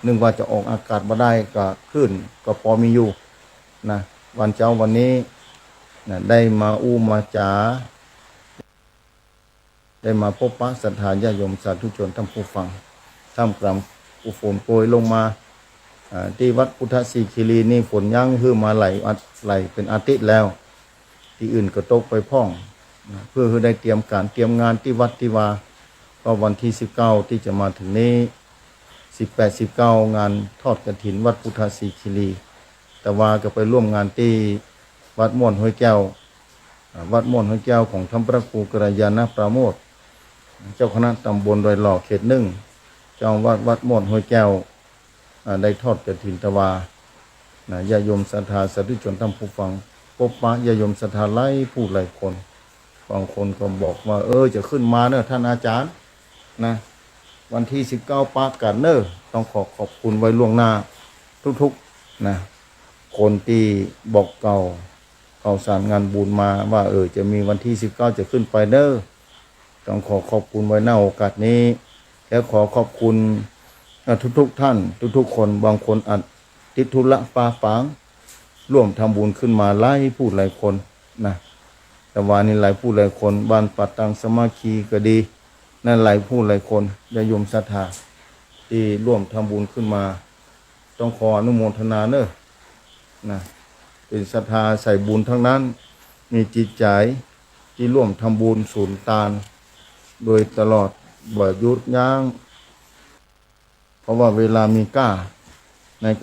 นึกว่าจะออกอากาศมาได้ก็ขึ้นก็พอมีอยู่นะวันเจ้าวันนี้นะได้มาอู้มาจ๋าได้มาพบปะศรัทธาญาติโยมสาธุชนท่านผู้ฟังท่ามกลางฝนโปรยลงมาที่วัดพุทธศรีคีรีนี่ฝนยั่งขึ้นมาไหลเป็นอาทิตย์แล้วที่อื่นก็ตกไปพ่องนะเพื่อให้ได้เตรียมการเตรียมงานที่วัดที่วาก็วันที่19ที่จะมาถึงนี้18-19งานทอดกฐินวัดพุทธศรีคีรีแต่ว่าก็ไปร่วมงานที่วัดม่วนห้วยแก้ววัดม่วนห้วยแก้วของท่านพระครูกัลยาณปราโมทย์เจ้าคณะตำบลดอยหล่อเขตหนึ่งเจ้าวัดม่วนห้วยแก้วได้ทอดกฐินตวาญาโยมศรัทธาสาธุชนท่านผู้ฟังพบปะญาโยมศรัทธาหลายผู้หลายคนบางคนก็บอกว่าจะขึ้นมาเนอะท่านอาจารย์นะวันที่19ปากันเนอต้องขอบคุณไว้ล่วงหน้าทุกๆนะคนที่บอกเก่าสารงานบุญมาว่าจะมีวันที่19จะขึ้นไปเนอต้องขอบคุณไว้หน้าโอกาสนี้และขอบคุณทุกท่านทุกคนบางคนอัดติดธุระปาปังร่วมทำบุญขึ้นมาหลายผู้หลายคนนะแต่วันนี้หลายผู้หลายคนบ้านปัดตังสมาคีก็ดีนั่นหลายผู้หลายคนญาติโยมศรัทธาที่ร่วมทำบุญขึ้นมาต้องขออนุโมทนาเนอะนะเป็นศรัทธาใส่บุญทั้งนั้นมีจิตใจที่ร่วมทำบุญสูญตานโดยตลอดบ่หยุดยั้งเพราะว่าเวลามีกล้าในก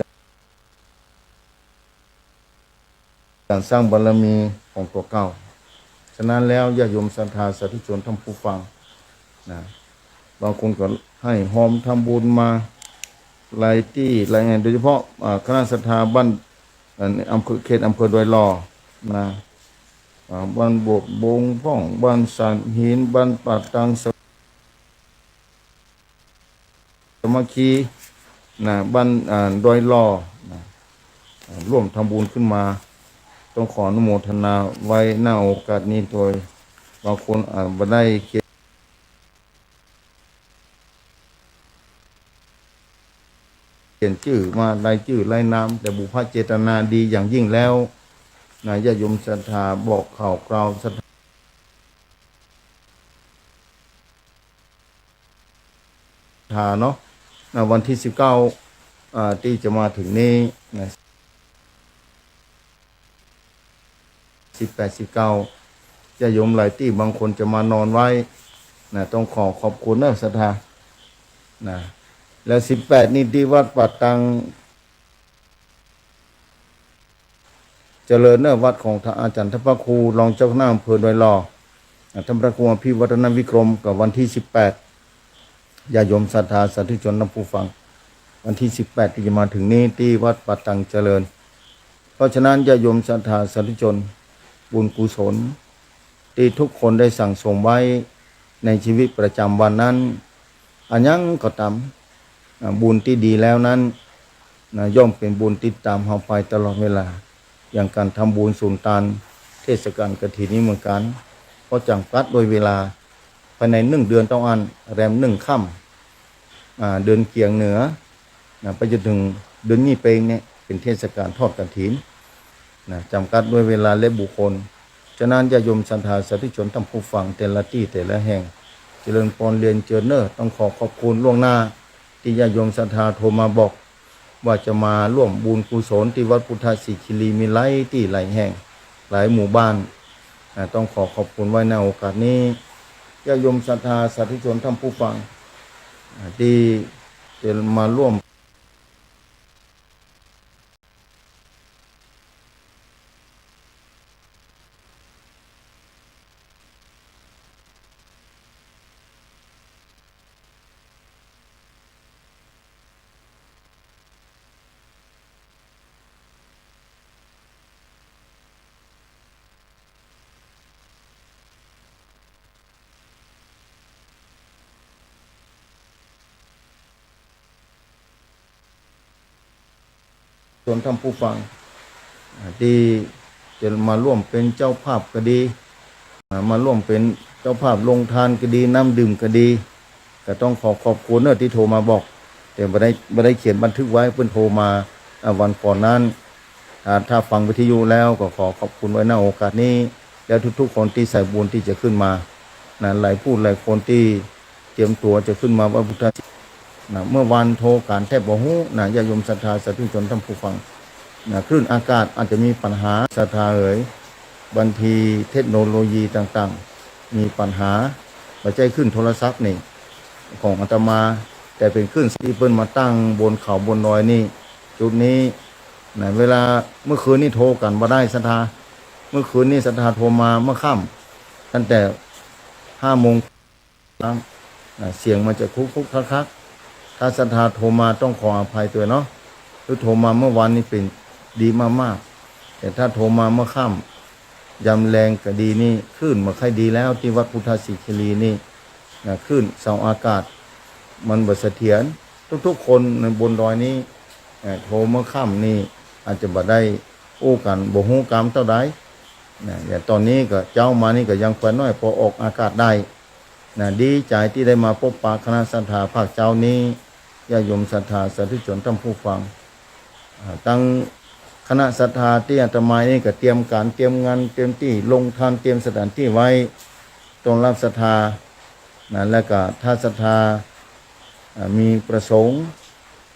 ารสร้างบารมีของตัวเก่าฉะนั้นแล้วญาติโยมศรัทธาสาธุชนท่านผู้ฟังนะบางคนก็ให้หอมทำบุญมาหลายที่หลายแห่งโดยเฉพาะคณะศรัทธาบ้านอำเภอเขตอำเภอดอยหล่อนะบ้านบกบงพ่องบ้านสันหินบ้านปากตังสมาคีนะบ้านดอยหล่อนะร่วมทำบุญขึ้นมาต้องขออนุโมทนาไว้หน้าโอกาสนี้โดยบางคนบ่ได้เขียนชื่อมาไล่ชื่อไล่นามแต่บุพเจตนาดีอย่างยิ่งแล้วญาติโยมศรัทธาบอกข่าวกล่าวศรัทธาเนาะวันที่19ที่จะมาถึงนี้นะ18-19ญาติโยมหลายที่บางคนจะมานอนไว้นะต้องขอบคุณศรัทธานะแล้ว18นี่ที่วัดปัดตังเจริญวัดของท่านอาจารย์ท่านพระครูรองเจ้าคณะอำเภอดอยหล่อท่านพระครูอภิวัฒนวิกรมกับวันที่18ญาติโยมศรัทธาสาธุชนท่านผู้ฟังวันที่18ที่จะมาถึงนี้ที่วัดปัดตังเจริญเพราะฉะนั้นญาติโยมศรัทธาสาธุชนบุญกุศลที่ทุกคนได้สั่งสมไว้ในชีวิตประจำวันนั้นอันยังก็ตามบุญที่ดีแล้วนั้นย่อมเป็นบุญติดตามเราไปตลอดเวลาอย่างการทำบุญสูญตานเทศกาลกฐินนี้เหมือนกันเพราะจังกัดโดยเวลาภายใน1 เดือนต้องอันแรม1 ค่ำเดือนเกียงเหนือไปจนถึงเดือนนี้เปงเนี่ยเป็นเทศกาลทอดกฐินจำกัดด้วยเวลาและบุคคลฉะนั้นญาติโยมศรัทธาสาธุชนท่านผู้ฟังแต่ละที่แต่ละแห่งเจริญพรเรียนเจริญเนอต้องขอบคุณล่วงหน้าที่ญาติโยมศรัทธาโทรมาบอกว่าจะมาร่วมบุญกุศลที่วัดพุทธศรีคีรีมีหลายที่หลายแห่งหลายหมู่บ้านต้องขอบคุณไว้ในโอกาสนี้ญาติโยมศรัทธาสาธุชนท่านผู้ฟังที่จะมาร่วม ส่วนท่านผู้ฟังที่จะมาร่วมเป็นเจ้าภาพก็ดีมาร่วมเป็นเจ้าภาพลงทานก็ดีน้ำดื่มก็ดีก็ต้องขอบคุณที่โทรมาบอกแต่ แต่ไม่ได้เขียนบันทึกไว้เพิ่นโทรมาวันก่อนนั้นถ้าฟังวิทยุแล้วก็ขอขอบคุณไว้ณโอกาสนี้แล้วทุกๆคนที่ใส่บุญที่จะขึ้นมานะหลายผู้หลายคนที่เตรียมตัวจะขึ้นมาว่าพุทธนะเมื่อวันโทรการแทบบ่ฮู้นะญาติโยมศรัทธาสาธุชนท่านผู้ฟังนะคลื่นอากาศอาจจะมีปัญหาศรัทธาบางทีเทคโนโลยีต่างๆมีปัญหาไม่ใช่ขึ้นโทรศัพท์นี่ของอาตมาแต่เป็นขึ้นที่เพิ่นมาตั้งบนเขาบนดอยนี่จุดนี้นะเวลาเมื่อคืนนี้โทรกันบ่ได้ศรัทธาเมื่อคืนนี้ศรัทธาโทรมาเมื่อค่ำตั้งแต่5 โมงเสียงมันจะคุกคักถ้าศรัทธาโทรมาต้องขออภัยตัวเนาะหรือโทรมาเมื่อวานนี้เป็นดีมากๆแต่ถ้าโทรมาเมื่อค่ำยำแรงก็ดีนี่ขึ้นมาค่อยดีแล้วที่วัดพุทธศิคีรีนี่นะขึ้นเสาอากาศมันบ่เสถียรทุกๆคนในบนดอยนี้โทรเมื่อค่ำนี่อาจจะบ่ได้โอ้กันบ่ฮู้กรรมเท่าใดนะอย่างตอนนี้ก็เจ้ามานี่ก็ยังแขวนน้อยพอออกอากาศได้นะดีใจที่ได้มาพบปะคณะศรัทธาภาคเจ้านี้ญาติโยมศรัทธาสาธุชนท่านผู้ฟังตั้งคณะศรัทธาที่อาตมานี่ก็เตรียมการเตรียมงานเตรียมที่ลงทานเตรียมสถานที่ไว้ต้อนรับศรัทธานะและก็ถ้าศรัทธามีประสงค์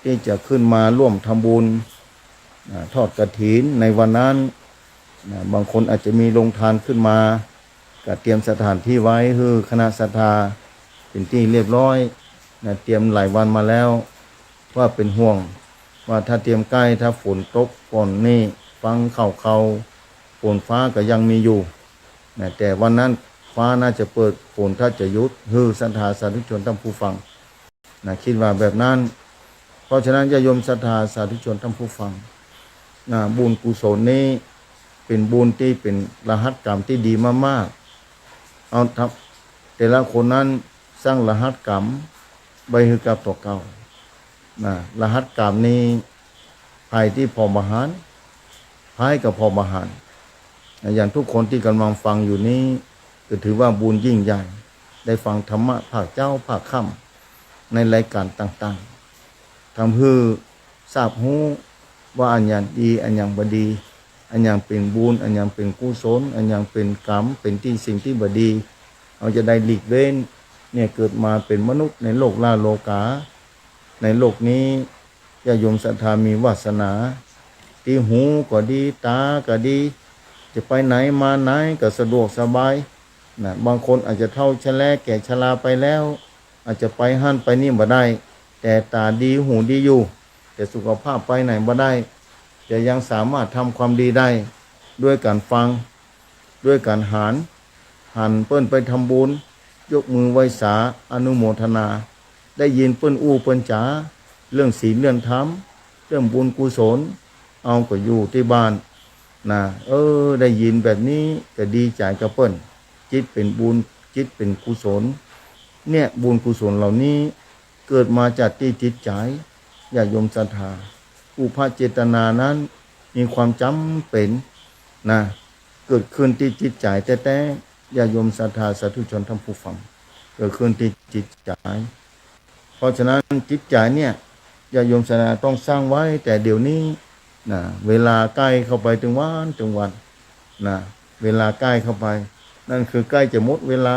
ที่จะขึ้นมาร่วมทำบุญทอดกฐินในวันนั้นบางคนอาจจะมีลงทานขึ้นมาก็เตรียมสถานที่ไว้คือคณะศรัทธาเป็นที่เรียบร้อยเตรียมหลายวันมาแล้วว่าเป็นห่วงว่าถ้าเตรียมใกล้ถ้าฝนตกก่อนนี่ฟังเขาฝนฟ้าก็ยังมีอยู่แต่วันนั้นฟ้าน่าจะเปิดฝนถ้าจะยุดคือศรัทธาสาธุชนท่านผู้ฟังคิดว่าแบบนั้นเพราะฉะนั้นญาติโยมศรัทธาสาธุชนท่านผู้ฟังบุญกุศลนี้เป็นบุญที่เป็นรหัสกรรมที่ดีมากๆเอาทับแต่ละคนนั้นสร้างรหัสกรรมใบหือกับตัวเก่ารหัสกรรมนี้ภัยที่พอมหารภัยกับพอมหารอย่างทุกคนที่กำลังฟังอยู่นี้ก็ถือว่าบุญยิ่งใหญ่ได้ฟังธรรมะภาคเจ้าภาคค่ำในรายการต่างๆทำให้ทราบรู้ว่าอันอย่างดีอันอย่างบดีอันอย่างเป็นบุญอันอย่างเป็นกุศลอันอย่างเป็นกรรมเป็นที่สิ่งที่บดีเราจะได้หลีกเว้นเนี่ยเกิดมาเป็นมนุษย์ในโลกล่าโลกาในโลกนี้ญาติโยมศรัทธามีวาสนาที่หูก็ดีตาก็ดีจะไปไหนมาไหนก็สะดวกสบายบางคนอาจจะเฒ่าชราแก่ชราไปแล้วอาจจะไปหั่นไปนี่บ่ได้แต่ตาดีหูดีอยู่แต่สุขภาพไปไหนบ่ได้จะยังสามารถทำความดีได้ด้วยการฟังด้วยการหันเปิ้นไปทำบุญยกมือไหว้สาอนุโมทนาได้ยินเปิ้นอู้เปิ้นจ๋าเรื่องศีลเรื่องธรรมเรื่องบุญกุศลเอาก็อยู่ที่บ้านได้ยินแบบนี้ก็ดีใจกับเปิ้นจิตเป็นบุญจิตเป็นกุศลเนี่ยบุญกุศลเหล่านี้เกิดมาจากที่จิตใจญาติโยมศรัทธาอุปาเจตนานั้นมีความจำเป็นเกิดขึ้นที่จิตใจแต่ญาติโยมศรัทธาสาธุชนท่านผู้ฟังเกิดขึ้นที่จิตใจเพราะฉะนั้นจิตใจเนี่ยญาติโยมศรัทธาต้องสร้างไว้แต่เดี๋ยวนี้เวลาใกล้เข้าไปถึงวันเวลาใกล้เข้าไปนั่นคือใกล้จะหมดเวลา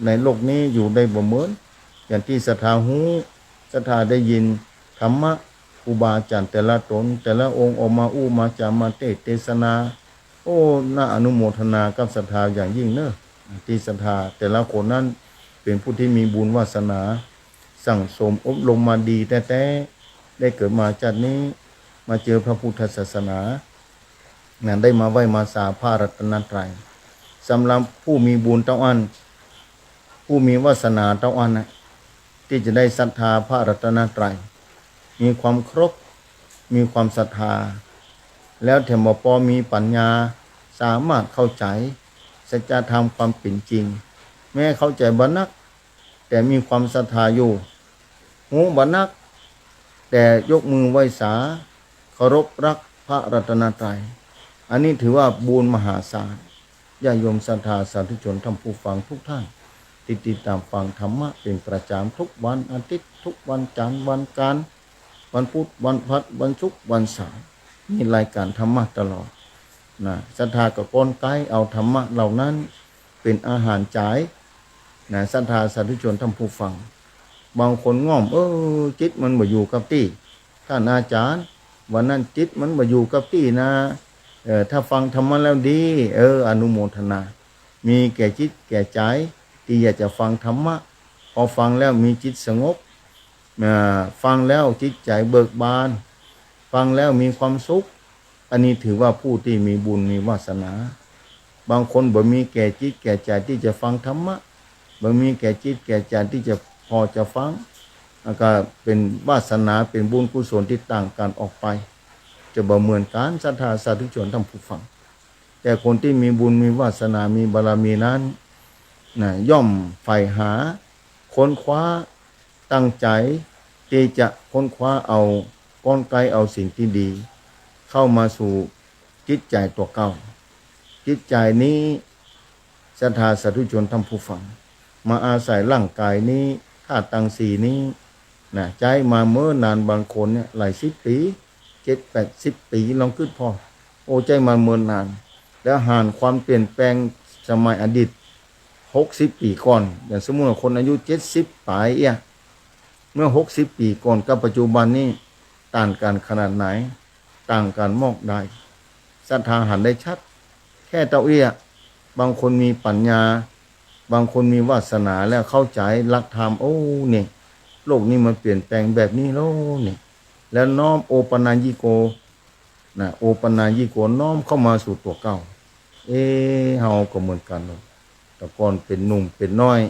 ในโลกนี้อยู่ได้บ่เหมือนอย่างที่ศรัทธาหูศรัทธาได้ยินธรรมะครูบาอาจารย์แต่ละตนแต่ละองค์ออกมาอู้มาจามาเทศนาโอ้น่าอนุโมทนากับศรัทธาอย่างยิ่งเนอะที่ศรัทธาแต่ละคนนั้นเป็นผู้ที่มีบุญวาสนาสั่งสมอบรมมาดีแต่ได้เกิดมาจากนี้มาเจอพระพุทธศาสนาได้มาไหว้มาสาพระรัตนตรัยสำหรับผู้มีบุญเต้าอันผู้มีวาสนาเต้าอันที่จะได้ศรัทธาพระรัตนตรัยมีความครบมีความศรัทธาแล้วแถมปอมีปัญญาสามารถเข้าใจสัจธรรมความเป็นจริงแม้เข้าใจบ่นักแต่มีความศรัทธาอยู่หูบ่นักแต่ยกมือไหว้สาเคารพรักพระรัตนตรัยอันนี้ถือว่าบุญมหาศาลญาติโยมศรัทธาสาธุชนท่านผู้ฟังทุกท่านติดตามฟังธรรมะเป็นประจำทุกวันอาทิตย์ทุกวันจันทร์วันการ วันพุธวันพฤหัสวันศุกร์วันเสาร์มีรายการธรรมะตลอดนะศรัทธากับกลไกเอาธรรมะเหล่านั้นเป็นอาหารจ่ายนะศรัทธาสาธุชนท่านผู้ฟังบางคนง่อมจิตมันบ่อยู่กับที่ท่านอาจารย์วันนั้นจิตมันบ่อยู่กับที่นะถ้าฟังธรรมะแล้วดีอนุโมทนามีแก่จิตแก่ใจที่อยากจะฟังธรรมะพอฟังแล้วมีจิตสงบฟังแล้วจิตใจเบิกบานฟังแล้วมีความสุขอันนี้ถือว่าผู้ที่มีบุญมีวาสนาบางคนบ่มีแก่จิตแก่ใจที่จะฟังธรรมะบ่มีแก่จิตแก่ใจที่จะพอจะฟังก็เป็นวาสนาเป็นบุญกุศลที่ต่างกันออกไปจะบ่เหมือนกันศรัทธาสาธุชนท่านผู้ฟังแต่คนที่มีบุญมีวาสนามีบารมีนั้นย่อมใฝ่หาค้นคว้าตั้งใจที่จะค้นคว้าเอากลไกเอาสิ่งที่ดีเข้ามาสู่จิตใจตัวเก่าจิตใจนี้ศรัทธาสาธุชนท่านผู้ฟังมาอาศัยร่างกายนี้ธาตุตังสีนี้ใจมาเมื่อนานบางคนเนี่ยหลาย10 ปี7-80 ปีลองคิดพอใจมาเมื่อนานแล้วห่านความเปลี่ยนแปลงสมัยอดีต60 ปีก่อนอย่างสมมติว่าคนอายุ70ปลายเมื่อ60 ปีก่อนกับปัจจุบันนี้ต่างกันขนาดไหนต่างกันมากได้ศรัทธาหันได้ชัดแค่เต้าบางคนมีปัญญาบางคนมีวาสนาแล้วเข้าใจหลักธรรมเนี่ยโลกนี้มันเปลี่ยนแปลงแบบนี้แล้วเนี่ยแล้วน้อมโอปนัญญิโกโอปนัญญิโกน้อมเข้ามาสู่ตัวเก่าเฮาก็เหมือนกันแต่ก่อนเป็นหนุ่มเป็นน้อย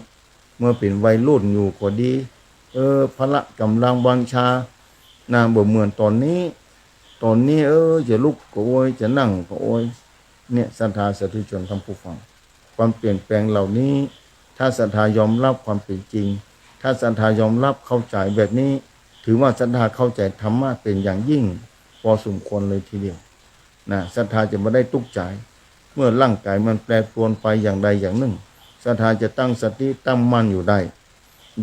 เมื่อเป็นวัยรุ่นอยู่ก็ดีพละกำลังวังชาบ่เหมือนตอนนี้จะลุกก็โอยจะนั่งก็โอยเนี่ยศรัทธาสาธุชนท่านผู้ฟังความเปลี่ยนแปลงเหล่านี้ถ้าศรัทธายอมรับความเป็นจริงถ้าศรัทธายอมรับเข้าใจแบบนี้ถือว่าศรัทธาเข้าใจธรรมะเป็นอย่างยิ่งพอสมควรเลยทีเดียวศรัทธาจะไม่ได้ตุกใจเมื่อร่างกายมันแปรปรวนไปอย่างใดอย่างหนึ่งศรัทธาจะตั้งสติตั้งมั่นอยู่ได้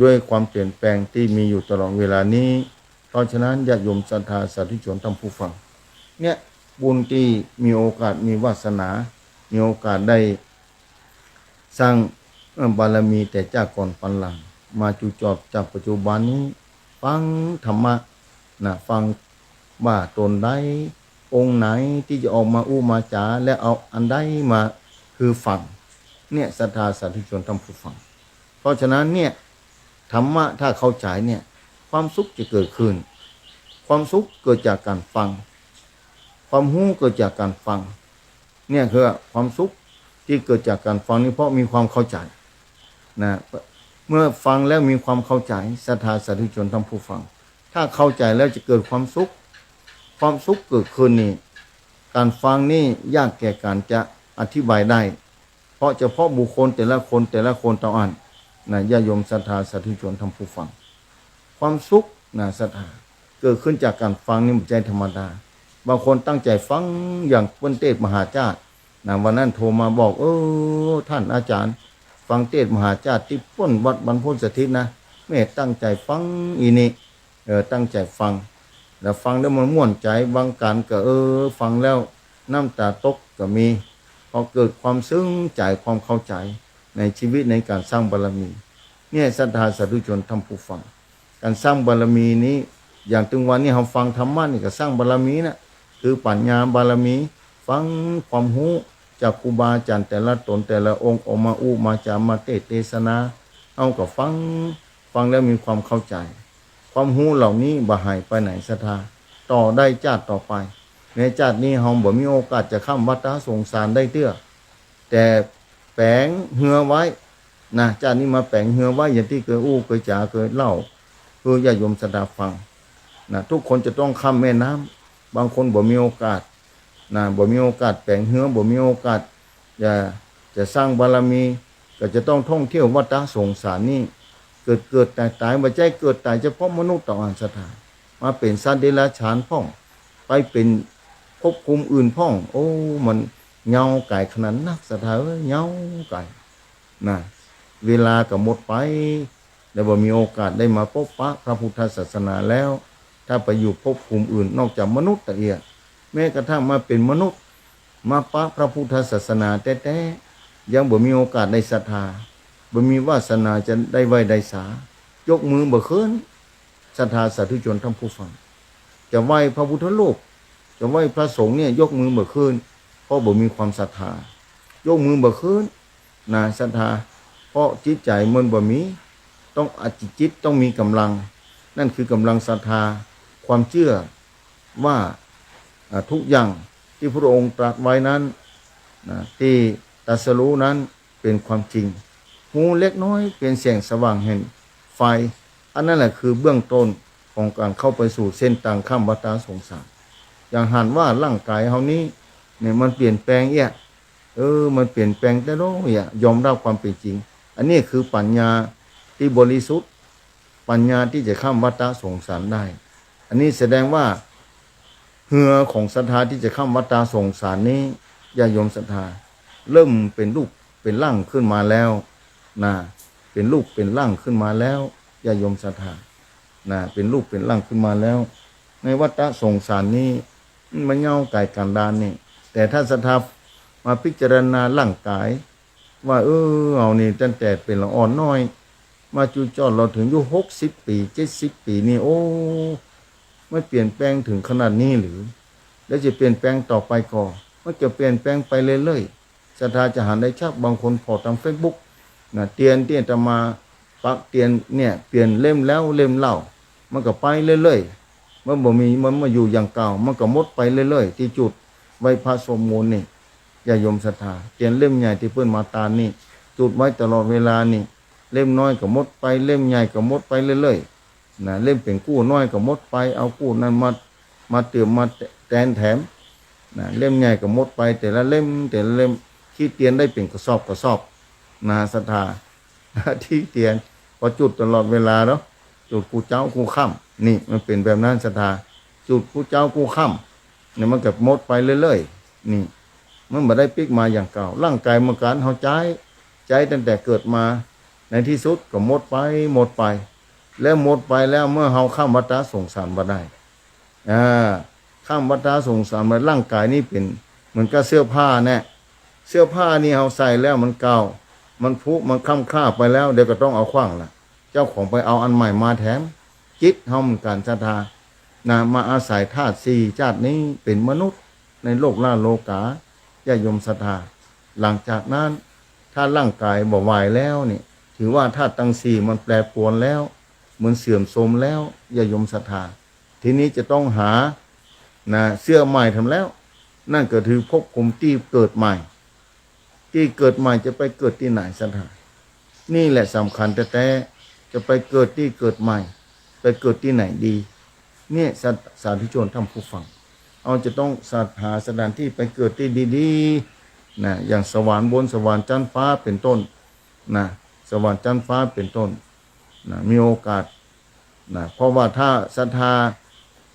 ด้วยความเปลี่ยนแปลงที่มีอยู่ตลอดเวลานี้เพราะฉะนั้นญาติโยมศรัทธาสาธุชนท่านผู้ฟังเนี่ยบุญที่มีโอกาสมีวาสนามีโอกาสได้สร้างบารมีแต่จากก่อนปันหลังมาจุจอบจากปัจจุบันนี้ฟังธรรมะฟังว่าตนใดองค์ไหนที่จะออกมามาจาและเอาอันใดมาคือฟังเนี่ยศรัทธาสาธุชนท่านผู้ฟังเพราะฉะนั้นเนี่ยธรรมะถ้าเข้าใจเนี่ยความสุขจะเกิดขึ้นความสุขเกิดจากการฟังความรู้เกิดจากการฟังเนี่ยคือความสุขที่เกิดจากการฟังนี่เพราะมีความเข้าใจเมื่อฟังแล้วมีความเข้าใจศรัทธาสาธุชนท่านผู้ฟังถ้าเข้าใจแล้วจะเกิดความสุขเกิดขึ้นนี่การฟังนี่ยากแก่การจะอธิบายได้เพราะเฉพาะบุคคลแต่ละคนต้องอ่านญาติโยมศรัทธาสาธุชนท่านผู้ฟังความสุขศรัทธาเกิดขึ้นจากการฟังนี่ไม่ใช่ธรรมดาบางคนตั้งใจฟังอย่างเปิ้นเทศมหาจารย์วันนั้นโทรมาบอกท่านอาจารย์ฟังเทศมหาจารย์ที่พ้นวัดบรรพตสถิตนะแม่ตั้งใจฟังนี่ตั้งใจฟังแล้วฟังแล้วมันม่วนใจบางการก็ฟังแล้วน้ำตาตกก็มีพอเกิดความซึ้งใจความเข้าใจในชีวิตในการสร้างบารมีเนี่ยศรัทธาสาธุชนท่านผู้ฟังการสร้างบารมีนี้อย่างถึงวันนี้เราฟังธรรมะนี่ก็สร้างบารมีนะคือปัญญาบารมีฟังความรู้จากครูบาอาจารย์แต่ละตนแต่ละองค์ออกมามาจามาเทศนาเอาก็ฟังแล้วมีความเข้าใจความรู้เหล่านี้บ่หายไปไหนศรัทธาต่อได้ชาติต่อไปในชาตินี้เราบ่มีโอกาสจะข้ามวัฏสงสารได้เตื้อแต่แปลงเหือไว้ชาตินี้มาแปลงเหือไว้อย่างที่เคยจ๋าเคยเล่าคือญาติโยมศรัทธาฟังทุกคนจะต้องข้ามแม่น้ำบางคนบ่มีโอกาสบ่มีโอกาสแปลงเหือบ่มีโอกาสจะสร้างบารมีก็จะต้องท่องเที่ยววัฏสงสารนี้เกิดตายบ่ใจเกิดตายเฉพาะมนุษย์ต่ออันศรัทธามาเป็นสัตว์เดรัจฉานพ่องไปเป็นภพภูมิอื่นพ่องมันเหงาไก่ขนาดนักศรัทธาเหงาไก่เวลาก็หมดไปแล้วบ่มีโอกาสได้มาพบปะพระพุทธศาสนาแล้วท ถ้าไปอยู่ภพภูมิอื่นนอกจากมนุษย์ตะเอียแม้กระทั่งมาเป็นมนุษย์มาปะพระพุทธศาสนาแต่ยังบ่มีโอกาสได้ศรัทธาบ่มีวาสนาจะได้ไหวได้สายกมือบ่ขึ้นศรัทธาสาธุชนท่านผู้ฟังจะไหวพระพุทธรูปจะไหวพระสงฆ์เนี่ยยกมือบ่ขึ้นเพราะบ่มีความศรัทธายกมือบ่ขึ้นนะศรัทธาเพราะจิตใจมันบ่มีต้องอธิจิตต้องมีกำลังนั่นคือกำลังศรัทธาความเชื่อว่าทุกอย่างที่พระองค์ตรัสไว้นั้นที่ตรัสรู้นั้นเป็นความจริงหูเล็กน้อยเป็นแสงสว่างแห่งไฟอันนั้นแหละคือเบื้องต้นของการเข้าไปสู่เส้นทางข้ามวัฏสงสารอย่างหันว่าร่างกายเฮานี้เนี่ยมันเปลี่ยนแปลงมันเปลี่ยนแปลงแต่โลยอมรับความเป็นจริงอันนี้คือปัญญาที่บริสุทธิ์ปัญญาที่จะข้ามวัฏสงสารได้อันนี้แสดงว่าเหือของศรัทธาที่จะข้ามวัฏสงสารนี้ญาติโยมศรัทธาเริ่มเป็นรูปเป็นร่างขึ้นมาแล้วนะเป็นรูปเป็นร่างขึ้นมาแล้วญาติโยมศรัทธานะเป็นรูปเป็นร่างขึ้นมาแล้วในวัฏสงสารนี้มันเงาไก่กันดานนี่แต่ถ้าศรัทธามาพิจารณาร่างกายว่าเอานี่ตั้งแต่เป็นละอ่อนน้อยมาจูจอดเราถึงอายุ60 ปี70 ปีนี่โอ้ไม่เปลี่ยนแปลงถึงขนาดนี้หรือแล้วจะเปลี่ยนแปลงต่อไปก่อมันจะเปลี่ยนแปลงไปเรื่อยๆศรัทธาจะหันได้ชักบางคนพอทาง Facebook นะเตียนที่จะมาปักเตียนเนี่ยเปลี่ยนเล่มแล้วเล่มเล่ามันก็ไปเรื่อยๆมันบ่มีมันมาอยู่อย่างเก่ามันก็หมดไปเรื่อยๆที่จุดไว้พระสมมูลนี่อย่าโยมศรัทธาเตียนเล่มใหญ่ที่เพิ่นมาตานี่จุดไว้ตลอดเวลานี่เล่มน้อยก็หมดไปเล่มใหญ่ก็หมดไปเรื่อยๆนะเล่มเป็นกู้น้อยก็หมดไปเอากู้นั้นมาเติมมาแทนแถมนะเล่มใหญ่ก็หมดไปแต่ละเล่มที่เตียนได้เป็นกระสอบนะศรัทธาที่เตียนพอจุดตลอดเวลาแล้วจุดกูเจ้ากูค่ำนี่มันเป็นแบบนั้นศรัทธาจุดกูเจ้ากูค่ำเนี่ยมันก็หมดไปเรื่อยๆนี่มันไม่ได้ปิกมาอย่างเก่าร่างกายมันการเขาใจตั้งแต่เกิดมาในที่สุดก็หมดไปแล้วหมดไปแล้วเมื่อเฮาข้ามวัฏสงสารมาได้ข้ามวัฏสงสารมาร่างกายนี่เป็นเหมือนกับเสื้อผ้าแน่เสื้อผ้านี่เฮาใส่แล้วมันเก่ามันผุมันค่ำค่าไปแล้วเดี๋ยวก็ต้องเอาขว้างละเจ้าของไปเอาอันใหม่มาแถมจิตเฮาเหมือนกันศรัทธามาอาศัยธาตุสี่ชาตินี้เป็นมนุษย์ในโลกล่าโลกาญาติโยมศรัทธาหลังจากนั้นถ้าร่างกายบ่ไหวแล้วนี่ถือว่าธาตุทั้งสี่มันแปรปรวนแล้วเหมือนเสื่อมโทรมแล้วญาติโยมศรัทธาทีนี้จะต้องหาเสื้อใหม่ทำแล้วนั่นก็คือภพภูมิที่เกิดใหม่ที่เกิดใหม่จะไปเกิดที่ไหนศรัทธานี่แหละสำคัญแต่จะไปเกิดที่เกิดใหม่ไปเกิดที่ไหนดีเนี่ยสาธุชนท่านผู้ฟังเอาจะต้องหาสถานที่ไปเกิดที่ดีๆอย่างสวรรค์บนสวรรค์ชั้นฟ้าเป็นต้นสวรรค์ชั้นฟ้าเป็นต้นมีโอกาสเพราะว่าถ้าศรัทธา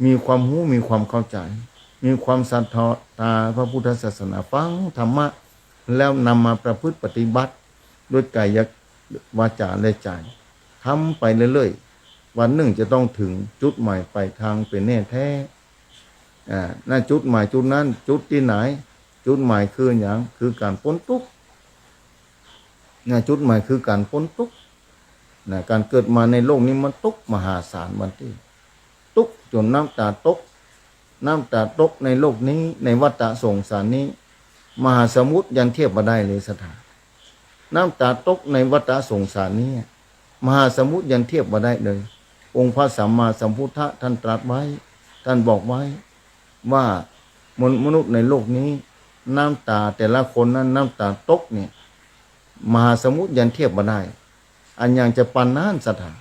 มีความรู้มีความเข้าใจมีความศรัทธาพระพุทธศาสนาฟังธรรมะแล้วนำมาประพฤติปฏิบัติด้วยกายวาจาและใจทำไปเรื่อยๆวันหนึ่งจะต้องถึงจุดหมายปลายทางเป็นแน่แท้นั่นจุดหมายจุดนั้นจุดที่ไหนจุดหมายคืออย่างคือการพ้นทุกข์จุดหมายคือการพ้นทุกข์การเกิดมาในโลกนี้มันทุกข์มหาศาลวันที่ทุกข์จนน้ำตาตกในโลกนี้ในวัฏสงสารนี้มหาสมุทรยังเทียบมาได้เลยศรัทธาน้ำตาตกในวัฏสงสารนี้มหาสมุทรยังเทียบมาได้เลยองค์พระสัมมาสัมพุทธะท่านตรัสไว้ท่านบอกไว้ว่ามนุษย์ในโลกนี้น้ำตาแต่ละคนนั้นน้ำตาตกเนี่ยมหาสมุทรยังเทียบมาได้อันยังจะปันน้ำศรัทธา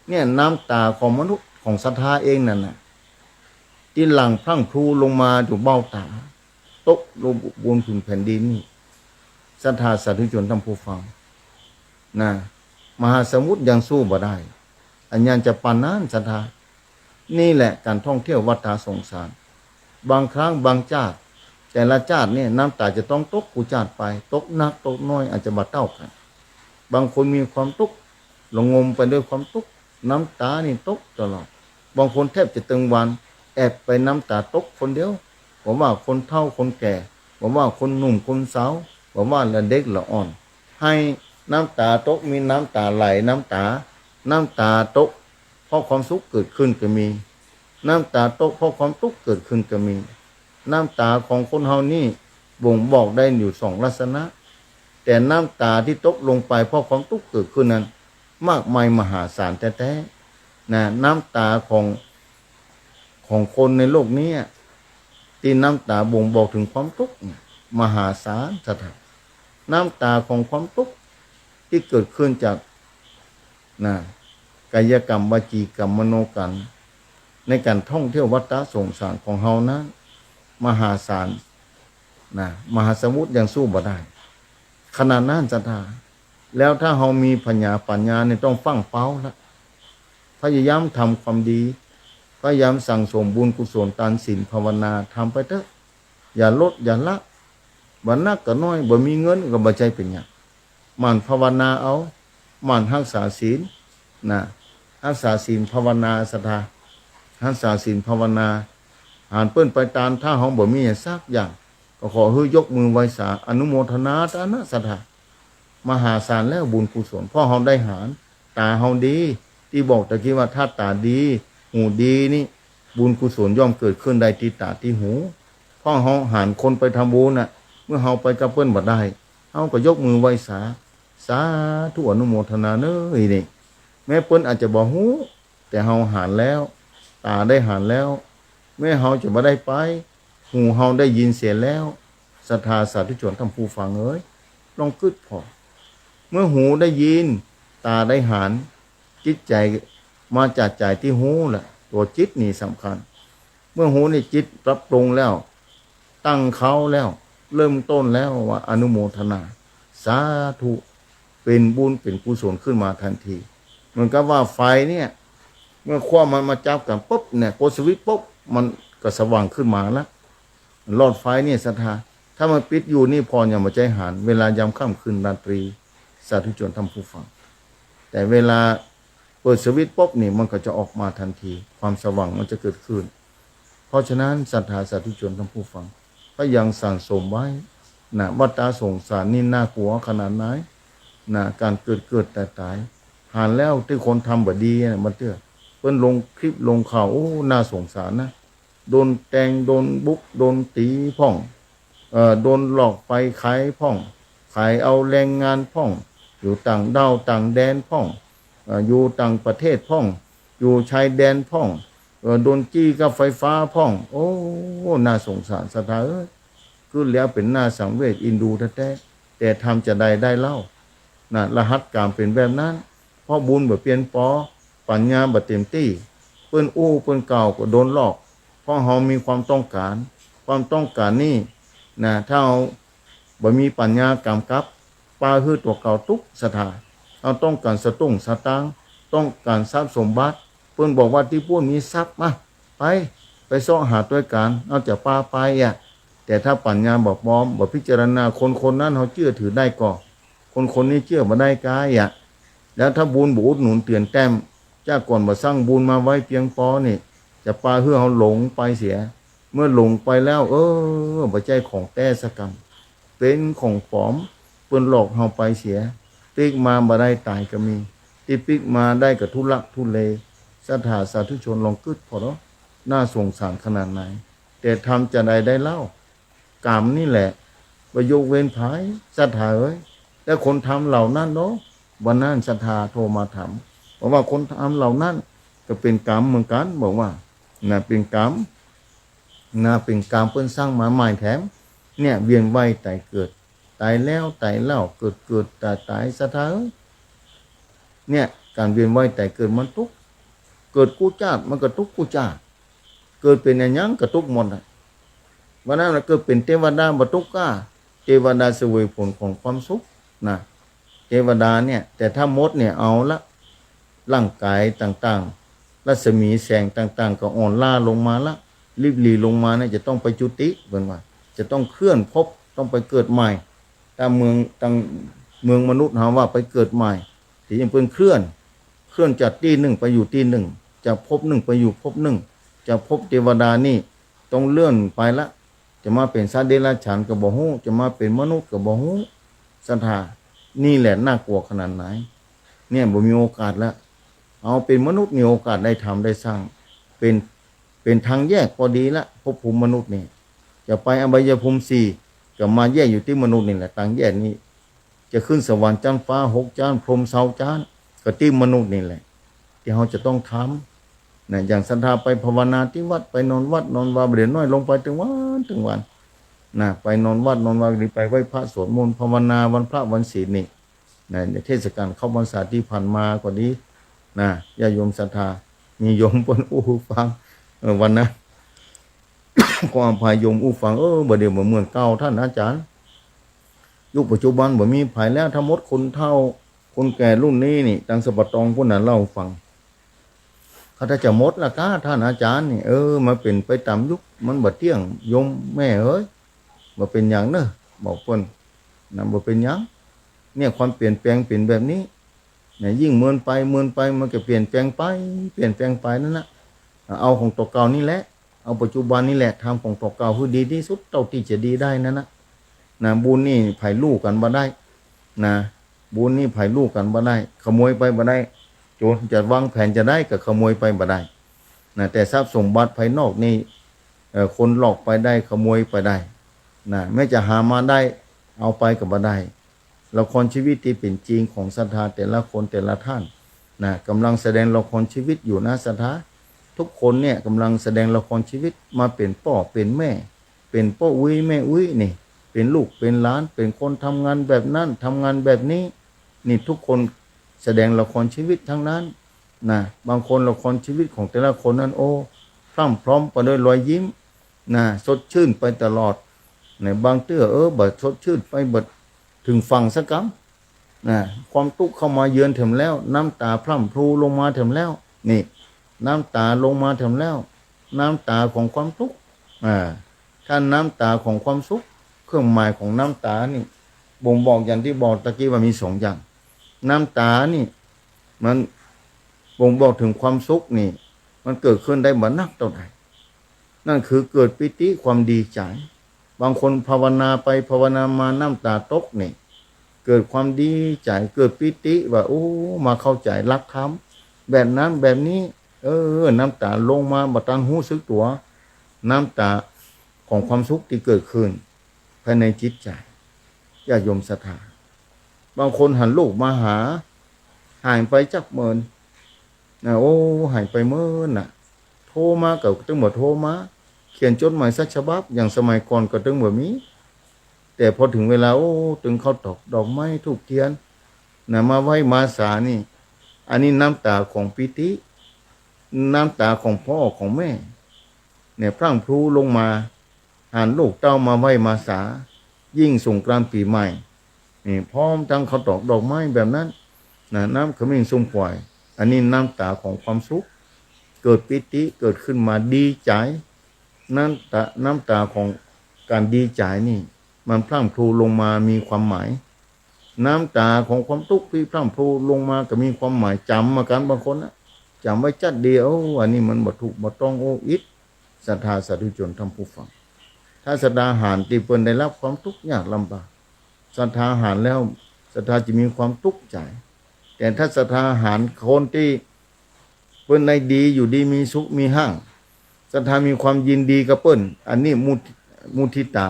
เนี่ยน้ำตาของมนุษย์ของศรัทธาเองนั่นน่ะที่หลั่งพรั่งพรูลงมาอยู่เบ้าตาตกลงบนผืนแผ่นดินนี่ศรัทธาสาธุชนท่านผู้ฟังมหาสมุทรยังสู้บ่ได้อันยังจะปันน้ำศรัทธานี่แหละการท่องเที่ยววัฏสงสารบางครั้งบางชาติแต่ละชาติเนี่ยน้ำตาจะต้องตกกูชาติไปตกนักตกน้อยอาจจะบ่เท่ากันบางคนมีความทุกข์หลงงมไปด้วยความทุกข์น้ำตานี่ตกตลอด บางคนแทบจะตึงวันแอบไปน้ำตาตกคนเดียวผมว่าคนเฒ่าคนแก่ผมว่าคนหนุ่มคนสาวผมว่าละเด็กละอ่อนให้น้ำตาตกมีน้ำตาไหลน้ำตาตกเพราะความสุขเกิดขึ้นก็มีน้ำตาตกเพราะความทุกข์เกิดขึ้นก็มีน้ำตาของคนเฮานี่บ่งบอกได้อยู่สองลักษณะแต่น้ำตาที่ตกลงไปเพราะความทุกข์เกิดขึ้นนั้นมากมายมหาศาลแท้ๆนะน้ำตาของคนในโลกนี้ที่น้ำตาบ่งบอกถึงความทุกข์มหาศาลสถานน้ำตาของความทุกข์ที่เกิดขึ้นจากกายกรรมวจีกรรมมโนกรรมในการท่องเที่ยววัฏสงสารของเฮานั้นมหาศาลมหาสมุทรยังสู้บ่ได้ขนาดนั้นศรัทธาแล้วถ้าเฮามีปัญญาเนี่ยต้องฟังเป้าละพยายามทำความดีพยายามสั่งสมบุญกุศลทานศีลภาวนาทำไปเถอะอย่าลดอย่าละบ่นักก็น้อยบ่มีเงินก็บ่ใจเป็นหยังมันภาวนาเอามันรักษาศีลรักษาศีลภาวนาศรัทธารักษาศีลภาวนาหานเปิ้นไปตามถ้าเฮาบ่มีสักอย่างก็ขอให้ยกมือไหว้สาอนุโมทนาตานะศรัทธามหาศาลแล้วบุญกุศลเพราะเฮาได้หารตาเฮาดีที่บอกตะกี้ว่าถ้าตาดีหูดีนี่บุญกุศลย่อมเกิดขึ้นได้ที่ตาที่หูเพราะเฮาหารคนไปทำบุญเมื่อเฮาไปกับเปิ้นบ่ได้เฮาก็ยกมือไหว้สาธุอนุโมทนาเน้อนี่แม้เปิ้นอาจจะบ่ฮู้แต่เฮาหารแล้วตาได้หารแล้วแม้เฮาจะบ่ได้ไปหูเฮาได้ยินเสียแล้วศรัทธาสาธุชนท่านผู้ฟังเอ้ยลองกึดพอเมื่อหูได้ยินตาได้หารจิตใจมาจากใจที่หูแหละตัวจิตนี่สำคัญเมื่อหูนี่จิตปรับปรุงแล้วตั้งเขาแล้วเริ่มต้นแล้วว่าอนุโมทนาสาธุเป็นบุญเป็นกุศลขึ้นมาทันทีเหมือนกับว่าไฟเนี่ยเมื่อความมันมาจับกันปุ๊บเนี่ยกดสวิตช์ปุ๊บมันก็สว่างขึ้นมาแล้วหลอดไฟเนี่ยศรัทธาถ้ามันปิดอยู่นี่พออย่ามาใจหารเวลายามค่ำคืนราตรีสาธุชนท่านผู้ฟังแต่เวลาเปิดสวิตช์ปุ๊บนี่มันก็จะออกมาทันทีความสว่างมันจะเกิดขึ้นเพราะฉะนั้นศรัทธาสาธุชนท่านผู้ฟังก็ยังสั่งสมไว้วัฏสงสารนี่น่ากลัวขนาดไหนการเกิดตายหารแล้วที่คนทำบ่ดีมันเตื้อเพิ่นลงคลิปลงข่าวโอ้น่าสงสารนะโดนแตงโดนบุกโดนตีพ่องโดนหลอกไปขายพ่องขายเอาแรงงานพ่องอยู่ต่างดาวต่างแดนพ่องอยู่ต่างประเทศพ่องอยู่ชายแดนพ่องโดนจี้กับไฟฟ้าพ่องโอ้น่าสงสารสถาคือแล้วเป็นหน้าสังเวชอินดูแท้ๆแต่ทำจะได้เล่ารหัสกรรมเป็นแบบนั้นเพราะบุญบ่เปลี่ยนปอปัญญาบ่เต็มที่เปิ้นเปิ้นเก่าก็โดนหลอกเพราะเฮามีความต้องการนี่ถ้าเฮาบ่มีปัญญากำกับปาคือตัวเก่าทุกสถาเฮาต้องการสตุ้งสตางค์ต้องการทรัพย์สมบัติเปิ้นบอกว่าที่พวกมีทรัพย์มาไปซ่อหาด้วยกันเอาจากปาไปแต่ถ้าปัญญาบ่พร้อมบ่พิจารณาคนนั้นเฮาเชื่อถือได้ก่อคนนี้เชื่อบ่ได้กายแล้วถ้าบุญบ่อุดหนุนเตือนแต้มจากก่อนบ่สร้างบุญมาไว้เพียงพอนี่จะปาเพื่อเฮาหลงไปเสียเมื่อหลงไปแล้วบ่ใจของแท้สกรรมเป็นของปลอมเปิ้นหลอกเฮาไปเสียปิกมาบ่ได้ตายก็มีที่ปิกมาได้ก็ทุลักทุเลศรัทธาสาธุชนลองกึดพอเนาะน่าสงสารขนาดไหนแต่ทำจะได้เล่ากรรมนี่แหละประโยคเว้นภายศรัทธาเอ้ยแล้วคนทำเหล่านั้นเนาะวันนั้นศรัทธาโทรมาถามบอกว่าคนทำเหล่านั้นก็เป็นกรรมเหมือนกันบอกว่าเป็นกรรมเป็นกรรมเพิ่นสร้างมาใหม่แถมเนี่ยเวียนว่ายตายเกิดตายแล้วตายเล่าเกิดตายศรัทธาเนี่ยการเวียนว่ายตายเกิดมันทุกข์เกิดกู้ชาติมันก็ทุกข์กู้ชาติเกิดเป็นอย่างก็ทุกข์หมดวันนั้นเกิดเป็นเทวดาบ่ทุกข์เทวดาเสวยผลของความสุขเทวดาเนี่ยแต่ถ้ามดเนี่ยเอาละร่างกายต่างๆรัศมีแสงต่างๆก็อ่อนล้าลงมาละรีบหลีลงมาเนี่ยจะต้องไปจุติเหมือนว่าจะต้องเคลื่อนภพต้องไปเกิดใหม่แต่เมืองมนุษย์หาว่าไปเกิดใหม่ที่ยังเป็นเคลื่อนจากที่หนึ่งไปอยู่ที่หนึ่ง จากภพหนึ่งไปอยู่ภพหนึ่งจากภพเทวดานี่ต้องเลื่อนไปละจะมาเป็นสัตว์เดรัจฉานก็บ่ฮู้จะมาเป็นมนุษย์ก็บ่ฮู้ศรัทธานี่แหละน่ากลัวขนาดไหนเนี่ยบ่มีโอกาสแล้วเอาเป็นมนุษย์มีโอกาสได้ทำได้สร้างเป็นทางแยกพอดีละภพภูมิมนุษย์นี่จะไปอบายภูมิ4ก็มาแยกอยู่ที่มนุษย์นี่แหละทางแยกนี้จะขึ้นสวรรค์ชั้นฟ้า6ชั้นพรหมเสาชั้นก็ที่มนุษย์นี่แหละที่เราจะต้องทำนะอย่างศรัทธาไปภาวนาที่วัดไปนอนวัดนอนวาเรียนน้อยลงไปถึงวันนะไปนอนวัดนอนวาหรือไปไหว้พระสวดมนต์ภาวนาวันพระวันศีลนี่นะในเทศกาลเข้าพรรษาที่ผ่านมาก็ดีนะญาติโยมศรัทธามีโยมเพิ่นฟังวันนั้น ก็อภัยโยมฟังบ่เดี๋ยวบ่เหมือนเก่าท่านอาจารย์ยุคปัจจุบันบ่มีไผแล้วทั้งหมดคนเฒ่าคนแก่รุ่นนี้นี่ตังสะบัดตองพุ่นน่ะเล่าฟังเขาถ้าจะหมดละกะท่านอาจารย์นี่มาเป็นไปตามยุคมันบ่เที่ยงโยมแม่เอ้ยบ่เป็นหยังเด้อบอกเพิ่นนำบ่เป็นหยังเนี่ยความเปลี่ยนแปลงเป็นแบบนี้เนี่ยยิ่งเมินไปมันก็เปลี่ยนแปลงไปนั่นน่ะเอาของตัวเก่านี่แหละเอาปัจจุบันนี่แหละทำของตัวเก่าคือดีที่สุดเท่าที่จะดีได้นั่นนะบุญนี่ไผลูกกันบ่ได้นะบุญนี่ไผลูกกันบ่ได้ขโมยไปบ่ได้โจรจะวางแผนจะได้ก็ขโมยไปบ่ได้นะแต่ทรัพย์สมบัติภายนอกนี่คนหลอกไปได้ขโมยไปได้นะแม้จะหามาได้เอาไปก็บ่ได้ละครชีวิตที่เป็นจริงของศรัทธาแต่ละคนแต่ละท่านนะกำลังแสดงละครชีวิตอยู่นะศรัทธาทุกคนเนี่ยกำลังแสดงละครชีวิตมาเป็นพ่อเป็นแม่เป็นพ่ออุ้ยแม่อุ้ยนี่เป็นลูกเป็นหลานเป็นคนทำงานแบบนั้นทำงานแบบนี้นี่ทุกคนแสดงละครชีวิตทั้งนั้นนะบางคนละครชีวิตของแต่ละคนนั้นพร่ำพร้อมไปด้วยรอยยิ้มนะสดชื่นไปตลอดในบางเตื้อบัดสดชื่นไปบัดถึงฝั่งสักคำนะความทุกข์เข้ามาเยือนถึงแล้วน้ำตาพร่ำพรูลงมาถึงแล้วนี่น้ำตาลงมาถึงแล้วน้ำตาของความทุกข์ถ้าน้ำตาของความสุขเครื่องหมายของน้ำตานี่บ่งบอกอย่างที่บอกตะกี้ว่ามี2อย่างน้ำตานี่มันบ่งบอกถึงความสุขนี่มันเกิดขึ้นได้บ่นักเท่าไหร่นั่นคือเกิดปิติความดีใจบางคนภาวนาไปภาวนามาน้ำตาตกนี่เกิดความดีใจเกิดปิติว่ามาเข้าใจรักธรรมแบบนั้นแบบนี้น้ำตาลงมาบ่ทันรู้สึกตัวน้ำตาของความสุขที่เกิดขึ้นภายในจิตใจญาติโยมศรัทธาบางคนหันลูกมาหาหายไปจักเมินนะหายไปเมินน่ะโทรมาก็ต้องบ่โทรมาเขียนจดหมายสักฉบับอย่างสมัยก่อนก็ต้องบ่มีแต่พอถึงเวลาถึงเขาตอกดอกไม้ธูปเทียนนะมาไหว้มาสานี่อันนี้น้ำตาของปิติน้ำตาของพ่อของแม่เนี่ยพรั่งพรูลงมาหานลูกเต้ามาไหว้มาสายิ่งสงกรานต์ปีใหม่นี่พร้อมทั้งเขาตอกดอกไม้แบบนั้นนะน้ำขมิ้นส้มปล่อยอันนี้น้ำตาของความสุขเกิดปิติเกิดขึ้นมาดีใจน้ำตาของการดีใจนี่มันพรั่งพรูลงมามีความหมายน้ำตาของความทุกข์ที่พรั่งพรูลงมาก็มีความหมายจำมากันบางคนนะจำไว้จัดเดียวอันนี้มันบ่ถูกบ่ต้องอิดศรัทธาสาธุชนท่านผู้ฟังถ้าศรัทธาหารที่เพิ่นได้รับความทุกข์ยากลำบากศรัทธาหารแล้วศรัทธาจะมีความทุกข์ใจแต่ถ้าศรัทธาหารคนที่เพิ่นได้ดีอยู่ดีมีสุขมีห้างศรัทธามีความยินดีกับเพิ่นอันนี้มุทิตา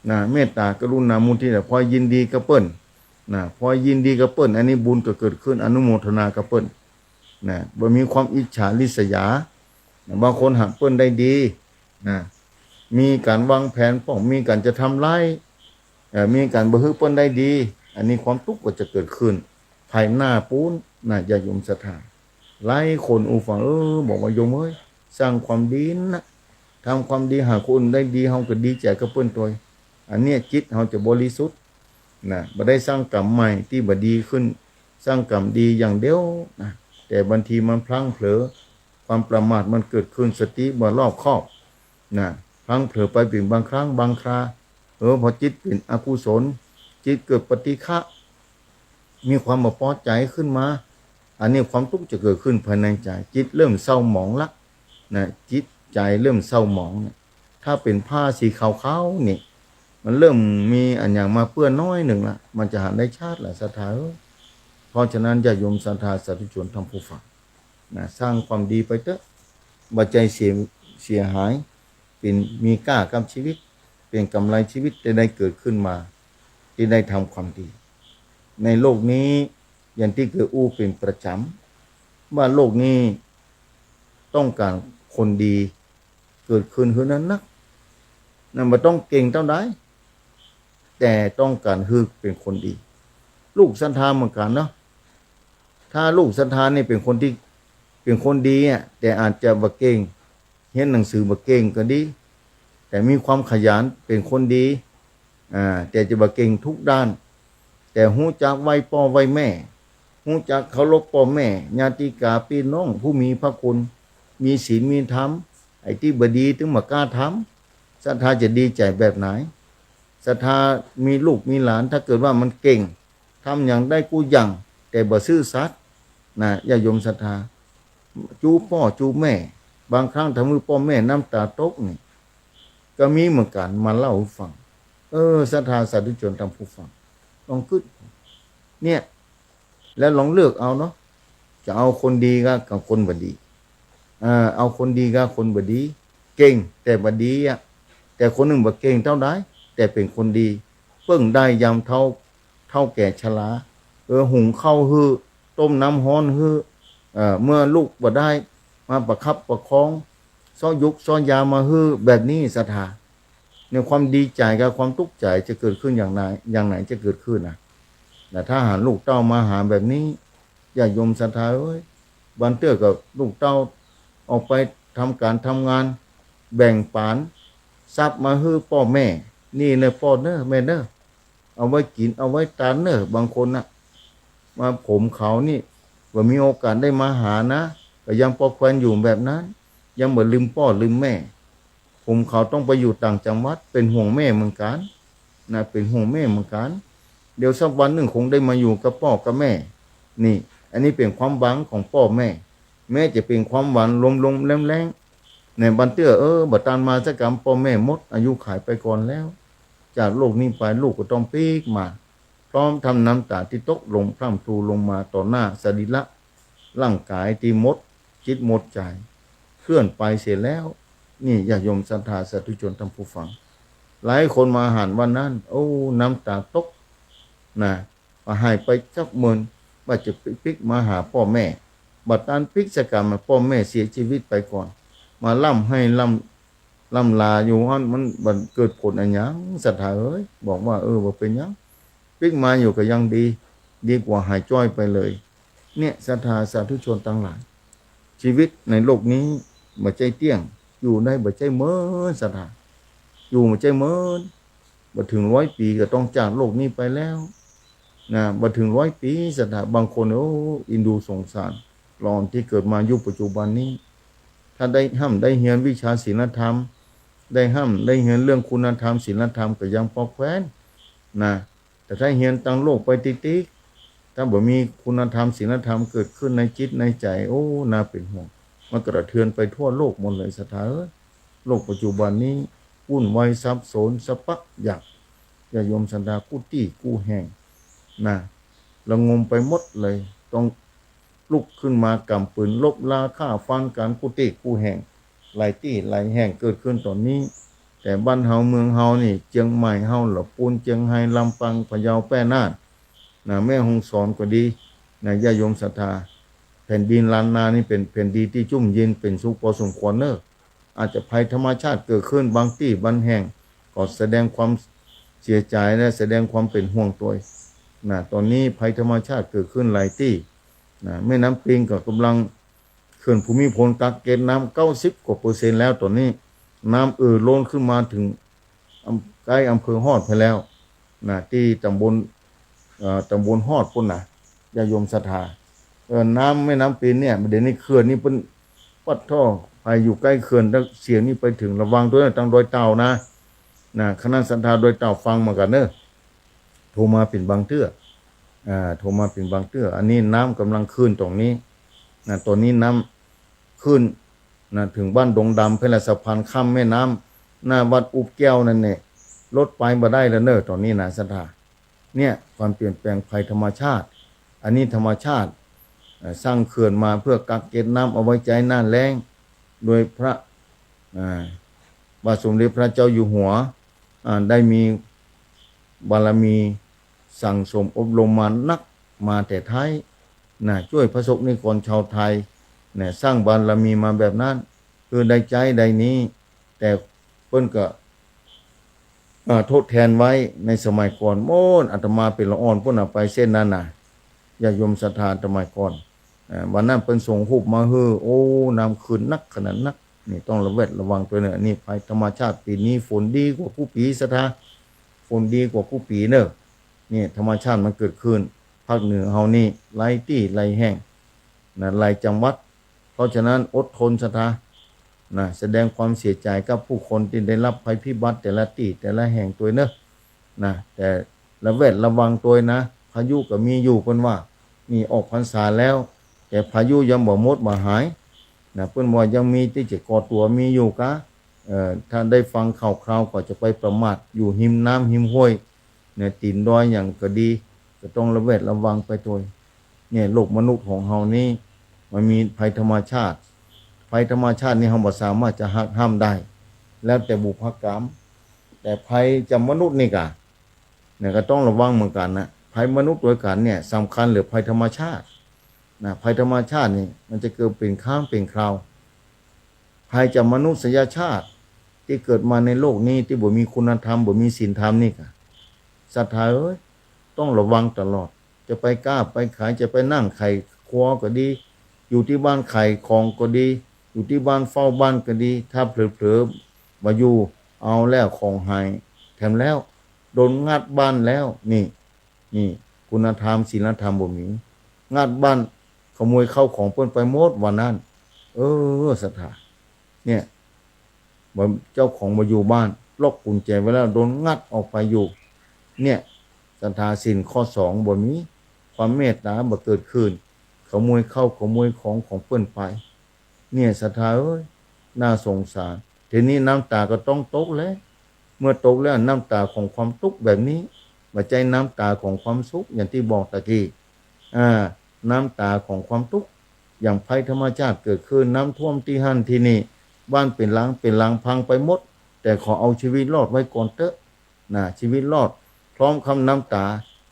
นะเมตตากรุณามุทิตาพอยินดีกับเพิ่นนะพอยินดีกับเพิ่นอันนี้บุญก็เกิดขึ้นอนุโมทนากับเพิ่นนะบ่มีความอิจฉาริษยาบางคนหักเปิ้นได้ดีนะมีการวางแผนป้องมีการจะทำร้ายมีการบ่ฮึเปิ้นได้ดีอันนี้ความทุกข์ก็จะเกิดขึ้นภายหน้าปูนนะญาติโยมศรัทธาหลายคนฟังบอกว่าโยมเอ้ยสร้างความดีนะทำความดีหาคนได้ดีเฮาก็ดีใจกับเปิ้นตัวอันเนี้ยจิตเฮาจะบริสุทธิ์นะบ่ได้สร้างกรรมใหม่ที่บ่ดีขึ้นสร้างกรรมดีอย่างเดียวนะแต่บางทีมันพลั้งเผลอความประมาทมันเกิดขึ้นสติบ่รอบคอบนะพลั้งเผลอไปเป็นบางครั้งบางคราพอจิตเป็นอกุศลจิตเกิดปฏิฆะมีความบ่พอใจขึ้นมา อันนี้ความทุกข์จะเกิดขึ้นภายในใจจิตเริ่มเศร้าหมองละนะจิตใจเริ่มเศร้าหมองเนี่ยถ้าเป็นผ้าสีขาวๆนี่มันเริ่มมีอันอย่างมาเปื้อนน้อยหนึ่งละมันจะหาได้ชาติแหละศรัทธาเพราะฉะนั้นญาติโยมศรัทธาสาธุชนทำผู้ฟังนะสร้างความดีไปเถอะบัจจัยเสียหายเป็นมีค่ากับชีวิตเป็นกำไรชีวิตได้เกิดขึ้นมาที่ได้ทำความดีในโลกนี้อย่างที่เกิดอู้เป็นประจำว่าโลกนี้ต้องการคนดีเกิดขึ้นคือนั้นนักนั่นไม่ต้องเก่งเท่าใดแต่ต้องการคือเป็นคนดีลูกศรัทธาเหมือนกันเนาะถ้าลูกศรัทธานี่เป็นคนที่เป็นคนดีอ่ะแต่อาจจะบ่เก่งเรียนหนังสือบ่เก่งก็ดีแต่มีความขยันเป็นคนดีแต่จะบ่เก่งทุกด้านแต่ฮู้จักไหว้พ่อไหว้แม่ฮู้จักเคารพพ่อแม่ญาติกาพี่น้องผู้มีพระคุณมีศีลมีธรรมไอ้ที่บ่ดีถึงมากล้าทำศรัทธาจะดีใจแบบไหนศรัทธามีลูกมีหลานถ้าเกิดว่ามันเก่งทำอย่างได้กูอย่างแต่บ่ซื่อสัตย์นะญาติโยมศรัทธาจูพ่อจูแม่บางครั้งทำมือพ่อแม่น้ำตาตกนี่ก็มีเหมือนกันมาเล่าให้ฟังศรัทธาสาธุชนทำผู้ฟังลองคิดเนี่ยแล้วลองเลือกเอาเนาะจะเอาคนดีกับคนบ่ดีเอาคนดีกับคนบ่ดีเก่งแต่บ่ดีอ่ะแต่คนหนึ่งบ่เก่งเท่าใดแต่เป็นคนดีเพิ่งได้ยำเท่าแก่ชราหุงข้าวฮื้อต้มน้ำฮ้อนฮื้อเมื่อลูกบ่ได้มาประคับประคองซ้อยุกซ้อยามาฮื้อแบบนี้ศรัทธาในความดีใจกับความทุกข์ใจจะเกิดขึ้นอย่างไหนจะเกิดขึ้นนะแต่ถ้าหาลูกเต้ามาหาแบบนี้อย่าโยมศรัทธาบันเตื้อกับลูกเต้าออกไปทำการทำงานแบ่งปันทรัพย์มาฮื้อพ่อแม่นี่เนอะพ่อเนอะแม่เนอะเอาไว้กินเอาไว้ทานเนอะบางคนนะมาผมเขานี่ว่ามีโอกาสได้มาหานะก็ยังพอควรอยู่แบบนั้นยังบ่ลืมพ่อลืมแม่ผมเขาต้องไปอยู่ต่างจังหวัดเป็นห่วงแม่เหมือนกันนะเป็นห่วงแม่เหมือนกันเดี๋ยวสักวันหนึ่งคงได้มาอยู่กับพ่อกับแม่นี่อันนี้เป็นความหวังของพ่อแม่แม้จะเป็นความหวังลมๆแรงๆในบันเตื้อบัดตานมาสักกรรมพ่อแม่หมดอายุขายไปก่อนแล้วจากโลกนี้ไปลูกก็ต้องปีกมาพร้อมทำน้ำตาที่ตกลงพร่ำพรูลงมาต่อหน้าสรีระร่างกายที่หมดจิตหมดใจเคลื่อนไปเสียแล้วนี่ญาติโยมศรัทธาสาธุชนท่านผู้ฟังหลายคนมาหาวันนั้นน้ำตาตกนะมาหายไปจักเมินว่าจะปิกมาหาพ่อแม่บัดตานปิกสกรรมพ่อแม่เสียชีวิตไปก่อนมาล่ำให้ล่ำลาอยู่มันเกิดผลอะไรยังศรัทธาบอกว่าว่าเป็นยังปิกมาอยู่ก็ยังดีกว่าหายจ้อยไปเลยเนี่ยศรัทธาสาธุชนทั้งหลายชีวิตในโลกนี้บ่ใจเตี้ยงอยู่ในบ่ใจเมินศรัทธาอยู่บ่ใจเมินบ่ถึง100 ปีก็ต้องจากโลกนี้ไปแล้วนะบ่ถึง100 ปีศรัทธาบางคนอินดูสงสารรอนที่เกิดมายุคปัจจุบันนี้ถ้าได้ได้เรียนวิชาศีลธรรมได้ได้เรียนเรื่องคุณธรรมศีลธรรมก็ยังพอแคว้นนะแต่ถ้าเรียนตั้งโลกไปติ๊กถ้าบ่มีคุณธรรมศีลธรรมเกิดขึ้นในจิตในใจน่าเป็นห่วงมันกระเทือนไปทั่วโลกหมดเลยศรัทธาโลกปัจจุบันนี้วุ่นวายซับซ้อนสะปักอย่าโยมศรัทธากู้ตี้กู้แห้งนะระงมไปหมดเลยต้องลุกขึ้นมากำปืนลบลาฆ่าฟันการกู้ตี้กู้แห้งหลายตี้หลายแห่งเกิดขึ้นตอนนี้แต่บ้านเฮาเมืองเฮานี่เชียงใหม่เฮาหล่อปูนเชียงไฮ้ลำปางพะเยาแป้น่านนะแม่ฮ่องสอนก็ดีนะญาติโยมศรัทธาแผ่นดินล้านนานี่เป็นแผ่นดินที่ชุ่มเย็นเป็นสุขพอสมควรเนอะอาจจะภัยธรรมชาติเกิดขึ้นบางที่บางแห่งก็แสดงความเสียใจและแสดงความเป็นห่วงตัวนะตอนนี้ภัยธรรมชาติเกิดขึ้นหลายที่นะแม่น้ำปิงก็กำลังเขื่อนภูมิพลกักเก็บน้ำ90%แล้วตอนนี้น้ำล้นขึ้นมาถึงใกล้อำเภอฮอดไปแล้วนะที่ตำบลฮอดพุ่นนะญาติโยมศรัทธาน้ำแม่น้ำปิงเนี่ยเดี๋ยวนี้เขื่อนนี่เป็นปัดท่อไปอยู่ใกล้เขื่อนแล้วเสียงนี่ไปถึงระวังด้วยตั้งดอยเต่านะคณะศรัทธาดอยเต่าฟังมากันเนอะโทรมาเป็นบางเทื่อ โทรมาเป็นบางเตื้ออันนี้น้ำกำลังขึ้นตรงนี้นะตัวนี้น้ำขึ้นนะถึงบ้านดงดำเพลสะพานข้ามแม่น้ำหน้าวัดอุบแก้วนั่นเนี่ยรถไปบ่ได้แล้วเนอะตอนนี้นะสัทธาเนี่ยความเปลี่ยนแปลงภัยธรรมชาติอันนี้ธรรมชาติสร้างเขื่อนมาเพื่อกักเก็บน้ำเอาไว้ใจหน้าแล้งโดยพระบาทสมเด็จพระเจ้าอยู่หัวได้มีบารมีสั่งสมอบรมมานักมาแต่ไทยช่วยพระสงฆ์นิกรชาวไทยสร้างบารมีมาแบบนั้นคือได้ใจได้นี้แต่เพิ่นก็ทดแทนไว้ในสมัยก่อนโม้นอาตมาเป็นละอ่อนเพิ่นไปเส้นนั้นน่ะญาติโยมศรัทธาสมัยก่อนวันนั้นเพิ่นส่งรูปมาเฮ้อโอ้น้ำขึ้นนักขนาดนักนี่ต้องระแวดระวังตัวเนี่ยนี่ภัยธรรมชาติปีนี้ฝนดีกว่าผู้ปีศรัทธาฝนดีกว่าผู้ปีเนอะนี่ธรรมชาติมันเกิดขึ้นภาคเหนือเฮานี่ไหลตี้ไหลแห้งไหลจังหวัดเพราะฉะนั้นอดทนศรัทธาแสดงความเสียใจกับผู้คนที่ได้รับภัยพิบัติแต่ละที่แต่ละแห่งตัวเนอะแต่ระแวดระวังตัวนะพายุก็มีอยู่เพิ่นว่านี่ออกพรรษาแล้วแต่พายุยังบ่หมดบ่หายเพิ่นว่ายังมีที่จะก่อตัวมีอยู่กะถ้าได้ฟังข่าวคราวก็จะไปประมาทอยู่หิมน้ำหิมห้วยตีนดอยอย่างก็ดีก็ต้องระแวดระวังไปตัวเนี่ยโลกมนุษย์ของเฮานี่มันมีภัยธรรมชาติภัยธรรมชาตินี่เฮาบ่สามารถจะหักห้ามได้แล้วแต่บุพกรรมแต่ภัยจากมนุษย์นี่กะก็ต้องระวังเหมือนกันนะภัยมนุษย์ด้วยกันเนี่ยสำคัญหรือภัยธรรมชาติภัยธรรมชาตินี่มันจะเกิดเป็นข้างเป็นคราวภัยจากมนุษยชาติที่เกิดมาในโลกนี้ที่บ่มีคุณธรรมบ่มีศีลธรรมนี่กะศรัทธาต้องระวังตลอดจะไปกล้าไปขายจะไปนั่งไข่ครัวก็ดีอยู่ที่บ้านไข่ของก็ดีอยู่ที่บ้านเฝ้าบ้านก็ดีถ้าเผลอๆมาอยู่เอาแล้วของหายแถมแล้วโดนงัดบ้านแล้วนี่คุณธรรมศีลธรรมบ่มีงัดบ้านขโมยเข้าของเปิ้นไปหมดวันนั้นศรัทธาเนี่ยบ่เจ้าของมาอยู่บ้านล็อกกุญแจไว้แล้วโดนงัดออกไปอยู่เนี่ยศรัทธาศีลข้อ2บ่มีความเมตตาบ่เกิดขึ้นขโมยเข้าขโมยของเปิ้นไปเนี่ยศรัทธาน่าสงสารทีนี้น้ำตาก็ต้องตกแล้วเมื่อตกแล้วน้ำตาของความทุกข์แบบนี้บ่ใจน้ำตาของความสุขอย่างที่บอกตะกี้น้ำตาของความทุกข์อย่างภัยธรรมชาติเกิดขึ้นน้ำท่วมที่หั่นที่นี่บ้านเป็นหลังพังไปหมดแต่ขอเอาชีวิตรอดไว้ก่อนเถอะชีวิตรอดพร้อมคำน้ำตา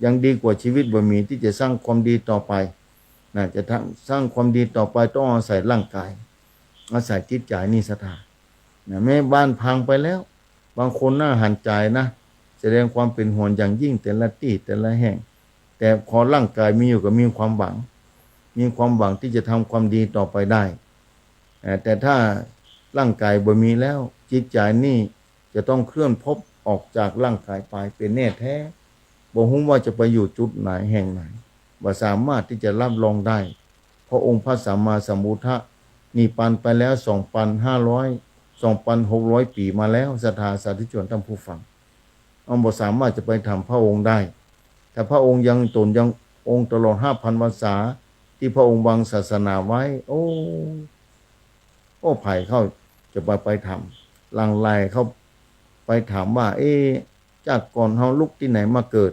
ยังดีกว่าชีวิตบ่มีที่จะสร้างความดีต่อไปจะสร้างความดีต่อไปต้องอาศัยร่างกายอาศัยจิตใจนี่ศรัทธาแม้บ้านพังไปแล้วบางคนน่าหันใจนะแสดงความเป็นห่วงอย่างยิ่งแต่ละที่แต่ละแห่งแต่พอร่างกายมีอยู่ก็มีความหวังที่จะทำความดีต่อไปได้แต่ถ้าร่างกายบ่มีแล้วจิตใจนี่จะต้องเคลื่อนภพออกจากร่างกายไปเป็นแน่แท้บ่ฮู้ว่าจะไปอยู่จุดไหนแห่งไหนบ่สามารถที่จะรับรองได้เพราะองค์พระสัมมาสัมพุทธะนี่ปันไปแล้ว 2,600 ปีมาแล้วศรัทธาสาธุชนท่านผู้ฟังบ่สามารถจะไปทำพระองค์ได้แต่พระองค์ยังองค์ตลอด 5,000 พรรษาที่พระองค์วางศาสนาไว้ภัยเข้าจะไปทำลังไลเข้าไปถามว่าจากก่อนเฮาลุกที่ไหนมาเกิด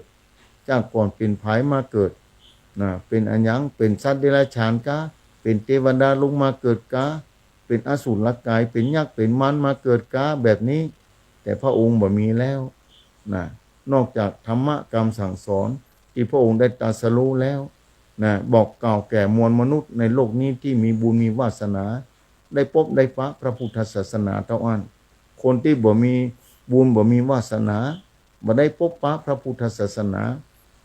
จากก่อนเป็นไผมาเกิดเป็นอันยังเป็นสัตว์เดรัจฉานกะเป็นเทวดาลงมาเกิดกะเป็นอสูรกายเป็นยักษ์เป็นมารมาเกิดกะแบบนี้แต่พระองค์บ่มีแล้วนอกจากธรรมะกรรมสั่งสอนที่พระองค์ได้ตรัสรู้แล้วบอกกล่าวแก่มวลมนุษย์ในโลกนี้ที่มีบุญมีวาสนาได้พบได้ฟังพระพุทธศาสนาเท่านั้นคนที่บ่มีบุญบ่มีวาสนาบ่ได้พบปะพระพุทธศาสนา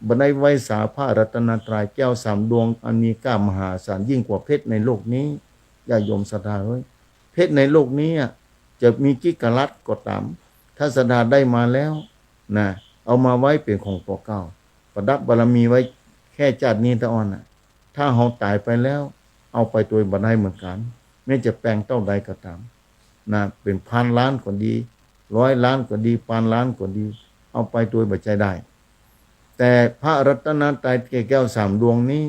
บ่ได้ไว้สาพระรัตนตรัยแก้ว3ดวงอันมีค่ามหาศาลยิ่งกว่าเพชรในโลกนี้ญาติโยมศรัทธาเพชรในโลกนี้จะมีกี่กะรัตก็ตามถ้าศรัทธาได้มาแล้วเอามาไว้เป็นของตัวเก่าประดับบารมีไว้แค่ชาตินี้เท่านั้นถ้าเฮาตายไปแล้วเอาไปตัวบ่ได้เหมือนกันไม่จะแปลงเท่าใดก็ตามเป็นพันล้านก็ดี100 ล้านก็ดีพันล้านก็ดีเอาไปตัวบ่ใจได้ แต่พระรัตนตรัยแก้วสามดวงนี้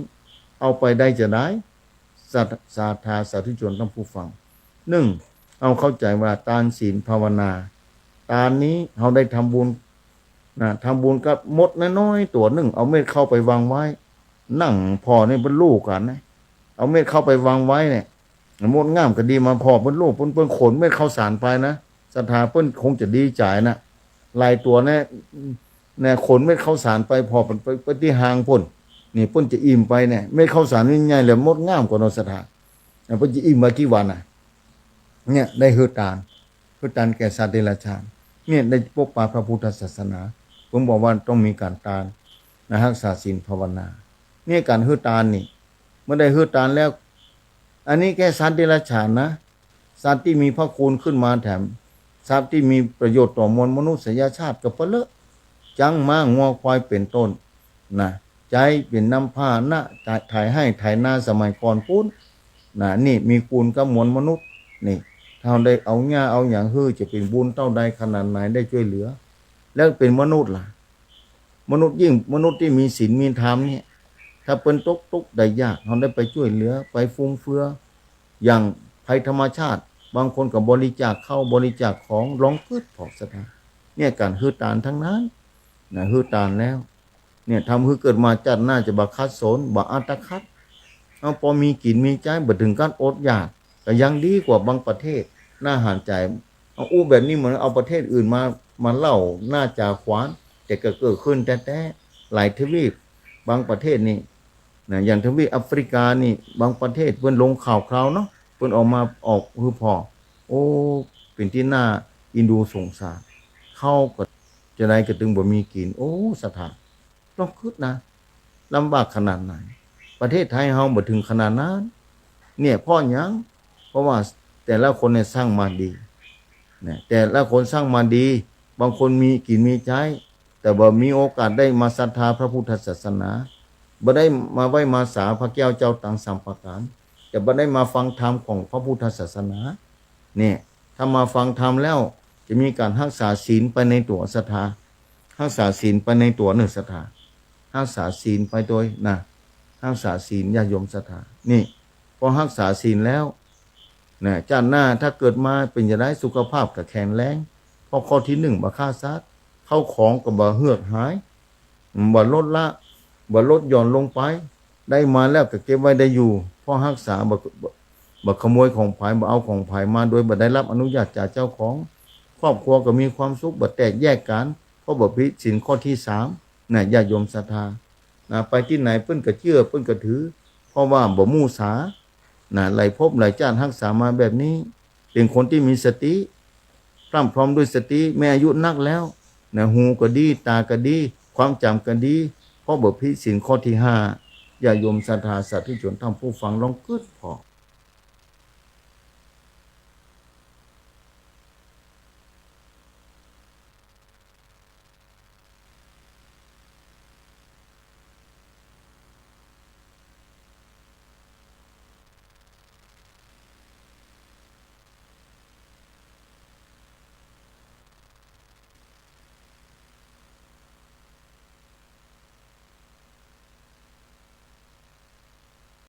เอาไปได้จะได้ศรัทธาสาธุชนทั้งผู้ฟังหนึ่งเอาเข้าใจว่าทานศีลภาวนาทานนี้เราได้ทำบุญทำบุญกับมดน้อยๆตัวหนึ่งเอาเม็ดเข้าไปวางไว้นั่งพอในบรรลุกันนะเอาเม็ดเข้าไปวางไว้เนี่ยมดง่ามก็ดีมาพอบรรลุเปิ้นขนเม็ดเข้าสารไปนะศรัทธาเปิ้นคงจะดีใจนะลายตัวเนี่ยขนเม็ดเข้าสารไปพอไปที่หางพ่นนี่เปิ้นจะอิ่มไปเนี่ยเม็ดเข้าสารนี่ใหญ่เลยมดง่ามกว่าเราศรัทธาเปิ้นจะอิ่มมากี่วันน่ะเนี่ยได้ฮือตานแก่สัตว์เดรัจฉานเนี่ยได้พบปะพระพุทธศาสนาผมบอกว่าต้องมีการทานรักษาศีลภาวนาเนี่ยการฮือตานนี่เมื่อได้ฮือตานแล้วอันนี้แค่สัตว์เดรัจฉานนะสัตว์ที่มีพระคุณขึ้นมาแถมสัตว์ที่มีประโยชน์ต่อมวลมนุษยชาติกับเปลอะจังม้างัวควายเป็นต้นนะใจเป็นน้ำผ้านะถ่ายให้ถ่ายหน้าสมัยก่อนปุ้นนะนี่มีคุณกับมวลมนุษย์นี่ถ้าได้เอาหญ้าเอาอย่างฮื้อจะเป็นบุญเท่าใดขนาดไหนได้ช่วยเหลือแล้วเป็นมนุษย์ล่ะมนุษย์ยิ่งมนุษย์ที่มีศีลมีธรรมเนี่ยถ้าเป็นตุกได้ยากเราได้ไปช่วยเหลือไปฟุ้งเฟืออย่างภัยธรรมชาติบางคนกับบริจาคเข้าบริจาคของร้องพืชผอกสถานเนี่ยการฮือตานทั้งนั้นนะฮือตานแล้วเนี่ยทำฮือเกิดมาจัดหน้าจะบักคัดสนบักอัตคัดเอาพอมีกินมีใจบ่ถึงการอดอยากก็ยังดีกว่าบางประเทศน่าหานใจเอาอู้แบบนี้เหมือนเอาประเทศอื่นมาเล่าหน้าจ่าขวานแต่ก็เกิดขึ้นแต่หลายทวีปบางประเทศนี่นะอย่างทวีปแอฟริกานี่บางประเทศเพิ่นลงข่าวคราวเนาะเพิ่นออกคือพอโอ้เป็นที่น่าอินดูสงสารเข้าก็จะได้ก็ถึงบ่มีกินโอ้สถานต้องคิดนะลำบากขนาดไหนประเทศไทยเฮาบ่ถึงขนาดนั้นเนี่ยเพราะหยังเพราะว่าแต่ละคนเนี่ยสร้างมาดีเนี่ยแต่ละคนสร้างมาดีบางคนมีกินมีใช้แต่บ่มีโอกาสได้มาศรัทธาพระพุทธศาสนาบ่ได้มาไหว้มาสาพระแก้วเจ้าต่างสัมปการจะบ่ได้มาฟังธรรมของพระพุทธศาสนาเนี่ยถ้ามาฟังธรรมแล้วจะมีการรักษาศีลไปในตัวศรัทธารักษาศีลไปในตัวหนึ่งศรัทธารักษาศีลไปโดยนะรักษาศีลญาติโยมศรัทธานี่พอรักษาศีลแล้วนะชาติหน้าถ้าเกิดมาเป็นจะได้สุขภาพกับแข็งแรงเพราะข้อที่หนึ่งบ่ฆ่าสัตว์เข้าของกับบ่เหือดหายบ่ลดละบ่ลดหย่อนลงไปได้มาแล้วก็เก็บไว้ได้อยู่เพราะรักษาบ่ขโมยของผายบ่เอาของผายมาโดยบ่ได้รับอนุญาตจากเจ้าของครอบครัวก็มีความสุขบ่แตกแยกกันเพราะบ่ผิดศีลข้อที่3นะญาติโยมศรัทธานะไปที่ไหนเพิ่นก็เชื่อเพิ่นก็ถือเพราะว่าบ่มู่สานะหลายภพหลายชาติรักษามาแบบนี้เป็นคนที่มีสติพรั่งพร้อมด้วยสติแม้อายุนักแล้วนะหูก็ดีตาก็ดีความจำก็ดีเพราะบ่ผิดศีลข้อที่5ญาติโยมศรัทธาสาธุชนทั้งผู้ฟังลองคิดพอ